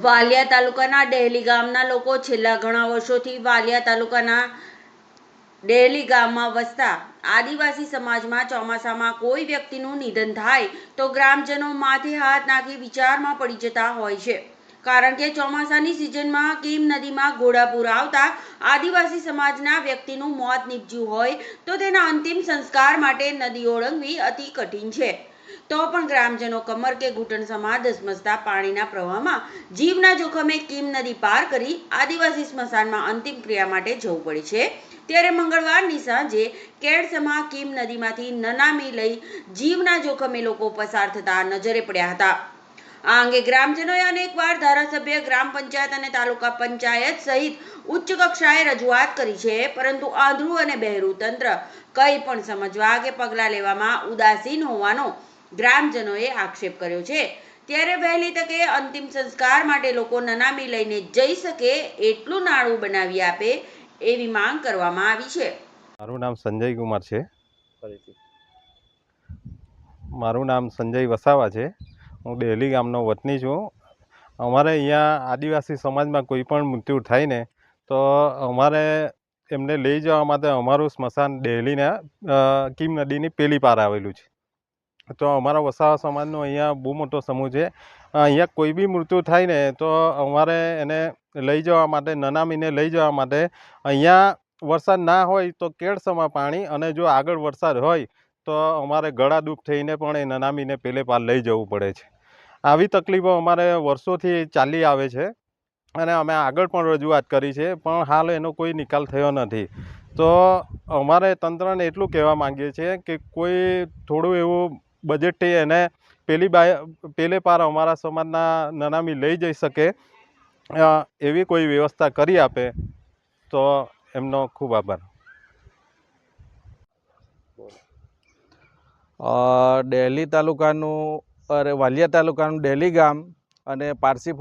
વાલિયા તાલુકાના ડેહલી ગામના લોકો છેલ્લા ઘણા વર્ષોથી વાલિયા તાલુકાના ડેહલી ગામમાં વસતા આદિવાસી સમાજમાં ચોમાસામાં કોઈ વ્યક્તિનું નિધન થાય તો ગ્રામજનો માથે હાથ નાખી વિચારમાં પડી જતા હોય છે, કારણ કે ચોમાસાની સિઝનમાં કીમ નદીમાં ઘોડાપૂર આવતા આદિવાસી સમાજના વ્યક્તિનું મોત નીપજ્યું હોય તો તેના અંતિમ સંસ્કાર માટે નદી ઓળંગવી અતિ કઠિન છે. તો પણ ગ્રામજનો કમર કે ઘૂંટણ સમા ધસમસતા પાણીના પ્રવાહમાં જીવના જોખમે કીમ નદી પાર કરી આદિવાસી સ્મશાનમાં અંતિમ ક્રિયા માટે જવું પડે છે. ત્યારે મંગળવારની સાંજે કેડસમા કીમ નદીમાંથી નનામી લઈ જીવના જોખમે લોકો પસાર થતા નજરે પડ્યા હતા. આ અંગે ગ્રામજનોએ અનેકવાર ધારાસભ્ય, ગ્રામ પંચાયત અને તાલુકા પંચાયત સહિત ઉચ્ચ કક્ષાએ રજૂઆત કરી છે, પરંતુ આંધળું અને બહેરું તંત્ર કંઈ પણ સમજવા કે પગલાં લેવામાં ઉદાસીન હોવાનો ગ્રામજનોએ આક્ષેપ કર્યો છે. ત્યારે વહેલી તકે અંતિમ સંસ્કાર માટે લોકો નનામી લઈને જઈ શકે એટલું નાળું બનાવી આપે એવી માંગ કરવામાં આવી છે. મારું નામ સંજય કુમાર છે. મારું નામ સંજય વસાવા છે. હું ડેહલી ગામનો વતની છું. અમારે અહીંયા આદિવાસી સમાજમાં કોઈ પણ મૃત્યુ થાય ને તો અમારે એમને લઈ જવા માટે અમારું સ્મશાન ડેહલીના કીમ નદીની પેલી પાર આવેલું છે. તો અમારા વસાવા સમાજનો અહીંયા બહુ મોટો સમૂહ છે. અહીંયા કોઈ બી મૃત્યુ થાય ને તો અમારે એને લઈ જવા માટે, નનામીને લઈ જવા માટે અહીંયા વરસાદ ના હોય તો કેડસમાં પાણી, અને જો આગળ વરસાદ હોય તો અમારે ગળા ડૂબ થઈને પણ એ નનામીને પેલે પાર લઈ જવું પડે છે. આવી તકલીફો અમારે વર્ષોથી ચાલી આવે છે અને અમે આગળ પણ રજૂઆત કરી છે, પણ હાલ એનો કોઈ નિકાલ થયો નથી. તો અમારે તંત્રને એટલું કહેવા માંગીએ છીએ કે કોઈ થોડું એવું બજેટથી એને પેલે પાર અમારા સમાજના નનામી લઈ જઈ શકે એવી કોઈ વ્યવસ્થા કરી આપે તો એમનો ખૂબ આભાર. ડેહલી તાલુકાનું વાલિયા તાલુકાનું ડેહલી ગામ અને પારસી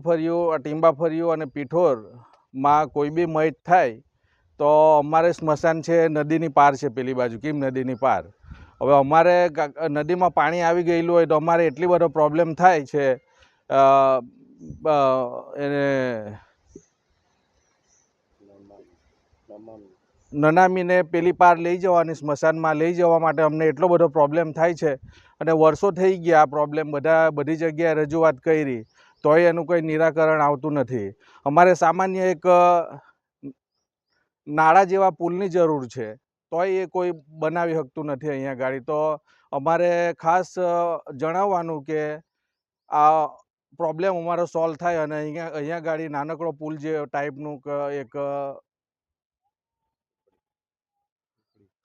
ફર્યું, ટીંબા ફર્યું અને પીઠોરમાં કોઈ બી મૈત થાય તો અમારે સ્મશાન છે નદીની પાર છે, પેલી બાજુ કીમ નદીની પાર. હવે અમારે નદીમાં પાણી આવી ગયેલું હોય તો અમારે એટલી બધો પ્રોબ્લેમ થાય છે. એને નનામીને પેલી પાર લઈ જવાની, સ્મશાનમાં લઈ જવા માટે અમને એટલો બધો પ્રોબ્લેમ થાય છે. અને વર્ષો થઈ ગયા આ પ્રોબ્લેમ, બધી જગ્યાએ રજૂઆત કરી તોય એનું કંઈ નિરાકરણ આવતું નથી. અમારે સામાન્ય એક નાળા જેવા પુલની જરૂર છે, તોય એ કોઈ બનાવી શકતું નથી અહીંયા ગાડી. તો અમારે ખાસ જણાવવાનું કે આ પ્રોબ્લેમ અમારો સોલ્વ થાય અને અહીંયા ગાડી નાનકડો પુલ જે ટાઈપનું એક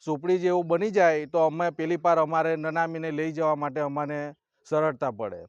સુપડી જેવું બની જાય તો અમે પેલી પાર અમારે નનામીને લઈ જવા માટે અમને સરળતા પડે.